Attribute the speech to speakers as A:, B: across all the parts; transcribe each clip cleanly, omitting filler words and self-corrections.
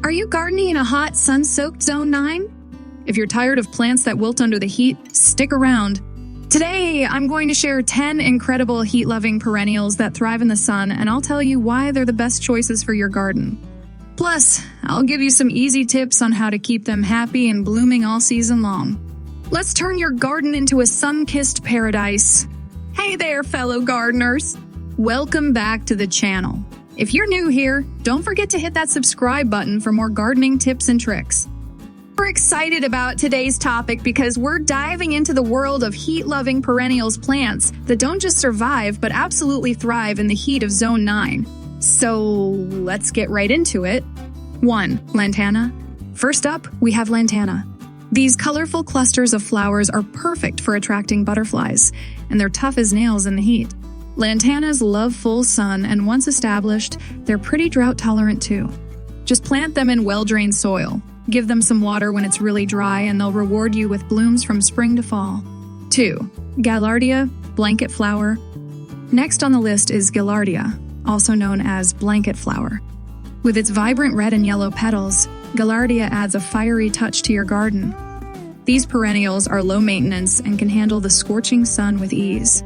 A: Are you gardening in a hot, sun-soaked Zone 9? If you're tired of plants that wilt under the heat, stick around. Today, I'm going to share 10 incredible heat-loving perennials that thrive in the sun, and I'll tell you why they're the best choices for your garden. Plus, I'll give you some easy tips on how to keep them happy and blooming all season long. Let's turn your garden into a sun-kissed paradise. Hey there, fellow gardeners! Welcome back to the channel. If you're new here, don't forget to hit that subscribe button for more gardening tips and tricks. We're excited about today's topic because we're diving into the world of heat-loving perennials plants that don't just survive but absolutely thrive in the heat of Zone 9. So let's get right into it. 1. Lantana. First up, we have Lantana. These colorful clusters of flowers are perfect for attracting butterflies, and they're tough as nails in the heat. Lantanas love full sun, and once established, they're pretty drought-tolerant too. Just plant them in well-drained soil. Give them some water when it's really dry, and they'll reward you with blooms from spring to fall. 2. Gaillardia, blanket flower. Next on the list is Gaillardia, also known as blanket flower. With its vibrant red and yellow petals, Gaillardia adds a fiery touch to your garden. These perennials are low maintenance and can handle the scorching sun with ease.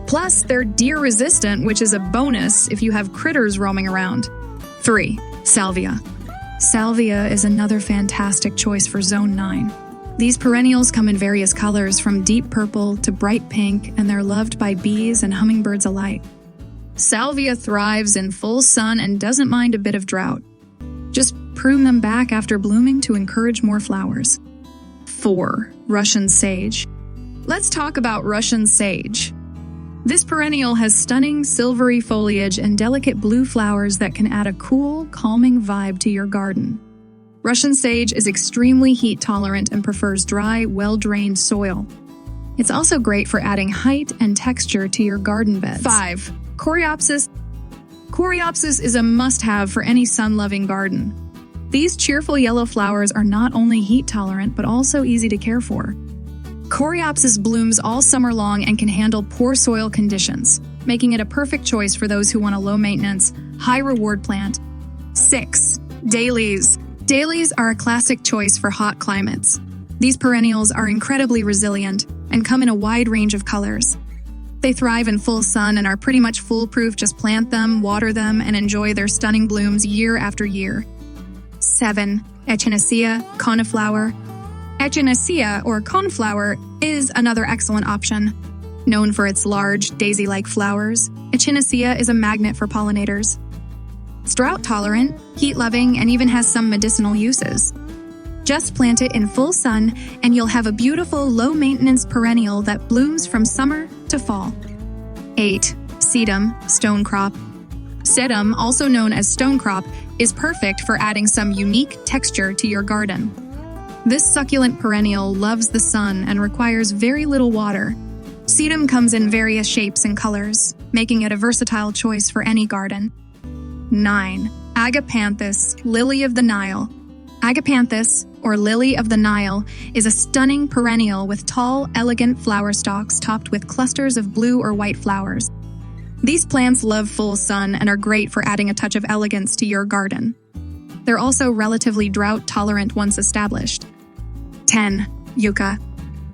A: Plus, they're deer-resistant, which is a bonus if you have critters roaming around. 3. Salvia. Salvia is another fantastic choice for Zone 9. These perennials come in various colors from deep purple to bright pink, and they're loved by bees and hummingbirds alike. Salvia thrives in full sun and doesn't mind a bit of drought. Just prune them back after blooming to encourage more flowers. 4. Russian sage. Let's talk about Russian sage. This perennial has stunning silvery foliage and delicate blue flowers that can add a cool, calming vibe to your garden. Russian sage is extremely heat-tolerant and prefers dry, well-drained soil. It's also great for adding height and texture to your garden beds. 5. Coreopsis. Coreopsis is a must-have for any sun-loving garden. These cheerful yellow flowers are not only heat-tolerant but also easy to care for. Coreopsis blooms all summer long and can handle poor soil conditions, making it a perfect choice for those who want a low-maintenance, high-reward plant. 6. Dahlias. Dahlias are a classic choice for hot climates. These perennials are incredibly resilient and come in a wide range of colors. They thrive in full sun and are pretty much foolproof. Just plant them, water them, and enjoy their stunning blooms year after year. 7. Echinacea, coneflower. Echinacea, or coneflower, is another excellent option. Known for its large, daisy-like flowers, Echinacea is a magnet for pollinators. It's drought-tolerant, heat-loving, and even has some medicinal uses. Just plant it in full sun, and you'll have a beautiful, low-maintenance perennial that blooms from summer to fall. 8. Sedum, stonecrop. Sedum, also known as stonecrop, is perfect for adding some unique texture to your garden. This succulent perennial loves the sun and requires very little water. Sedum comes in various shapes and colors, making it a versatile choice for any garden. 9. Agapanthus, lily of the Nile. Agapanthus, or lily of the Nile, is a stunning perennial with tall, elegant flower stalks topped with clusters of blue or white flowers. These plants love full sun and are great for adding a touch of elegance to your garden. They're also relatively drought-tolerant once established. 10. Yucca.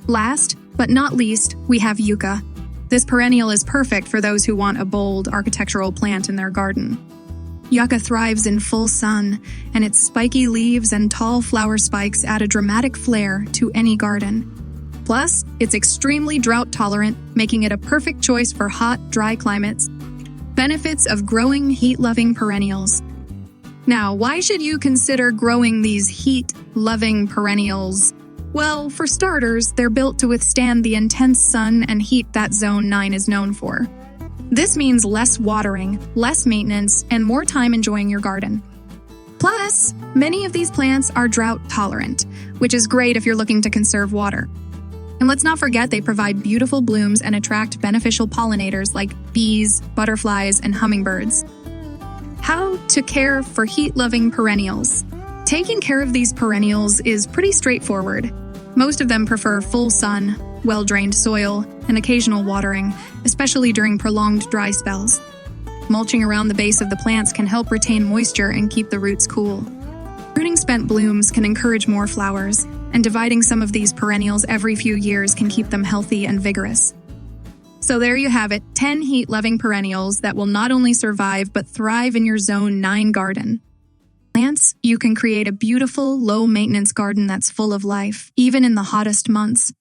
A: Last, but not least, we have yucca. This perennial is perfect for those who want a bold architectural plant in their garden. Yucca thrives in full sun, and its spiky leaves and tall flower spikes add a dramatic flair to any garden. Plus, it's extremely drought-tolerant, making it a perfect choice for hot, dry climates. Benefits of growing heat-loving perennials. Now, why should you consider growing these heat-loving perennials? Well, for starters, they're built to withstand the intense sun and heat that Zone 9 is known for. This means less watering, less maintenance, and more time enjoying your garden. Plus, many of these plants are drought-tolerant, which is great if you're looking to conserve water. And let's not forget they provide beautiful blooms and attract beneficial pollinators like bees, butterflies, and hummingbirds. How to care for heat-loving perennials. Taking care of these perennials is pretty straightforward. Most of them prefer full sun, well-drained soil, and occasional watering, especially during prolonged dry spells. Mulching around the base of the plants can help retain moisture and keep the roots cool. Pruning unspent blooms can encourage more flowers, and dividing some of these perennials every few years can keep them healthy and vigorous. So there you have it, 10 heat-loving perennials that will not only survive but thrive in your Zone 9 garden. Plants, you can create a beautiful, low-maintenance garden that's full of life, even in the hottest months.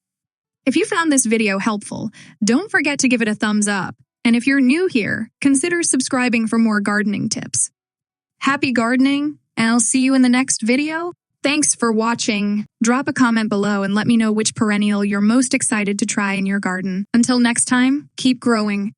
A: If you found this video helpful, don't forget to give it a thumbs up. And if you're new here, consider subscribing for more gardening tips. Happy gardening, and I'll see you in the next video. Thanks for watching. Drop a comment below and let me know which perennial you're most excited to try in your garden. Until next time, keep growing.